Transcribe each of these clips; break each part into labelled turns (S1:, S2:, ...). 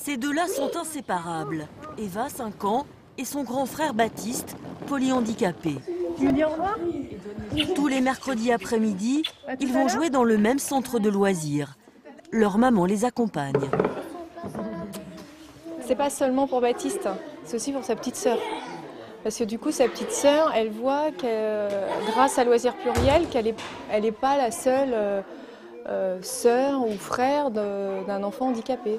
S1: Ces deux-là sont inséparables. Eva, 5 ans, et son grand frère Baptiste, polyhandicapé.
S2: Tu me dis au revoir?
S1: Tous les mercredis après-midi, ils vont jouer dans le même centre de loisirs. Leur maman les accompagne.
S2: C'est pas seulement pour Baptiste, c'est aussi pour sa petite sœur. Parce que du coup, sa petite sœur, elle voit que grâce à Loisirs Pluriel, qu'elle est pas la seule sœur ou frère d'un enfant handicapé.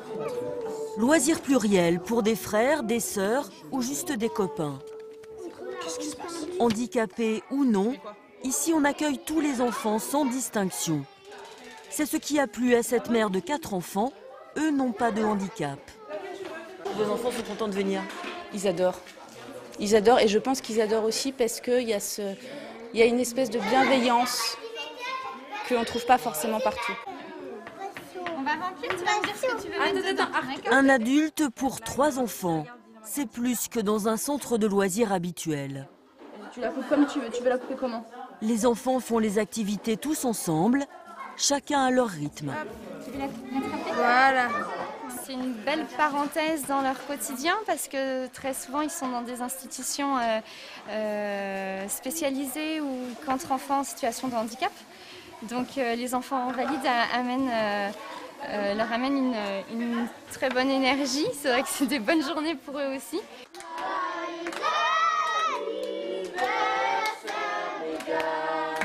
S1: Loisirs pluriels pour des frères, des sœurs ou juste des copains. Handicapés ou non, ici on accueille tous les enfants sans distinction. C'est ce qui a plu à cette mère de 4 enfants. Eux n'ont pas de handicap. Vos enfants sont contents de venir?
S3: Ils adorent. Ils adorent et je pense qu'ils adorent aussi parce qu'il y a une espèce de bienveillance qu'on ne trouve pas forcément partout.
S4: On va remplir, tu vas me dire ce que tu veux mettre dedans.
S1: Un adulte pour 3 enfants. C'est plus que dans un centre de loisirs habituel.
S3: Tu la coupes comme tu veux la couper comment?
S1: Les enfants font les activités tous ensemble, chacun à leur rythme.
S4: Voilà. C'est une belle parenthèse dans leur quotidien parce que très souvent ils sont dans des institutions spécialisées ou contre enfants en situation de handicap. Donc les enfants valides leur amènent une très bonne énergie. C'est vrai que c'est des bonnes journées pour eux aussi.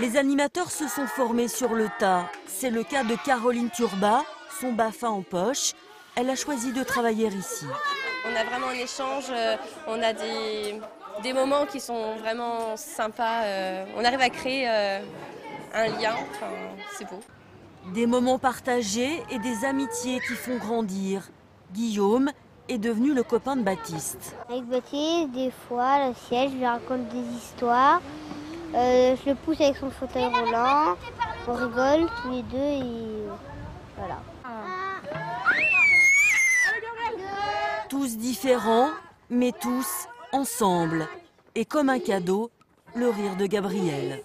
S1: Les animateurs se sont formés sur le tas. C'est le cas de Caroline Turba, son BAFA en poche. Elle a choisi de travailler ici.
S5: On a vraiment un échange, on a des moments qui sont vraiment sympas. On arrive à créer un lien, enfin, c'est beau.
S1: Des moments partagés et des amitiés qui font grandir. Guillaume est devenu le copain de Baptiste.
S6: Avec Baptiste, des fois, le siège, je lui raconte des histoires. Je le pousse avec son fauteuil roulant. On rigole tous les deux et voilà.
S1: Tous différents, mais tous ensemble. Et comme un cadeau, le rire de Gabriel.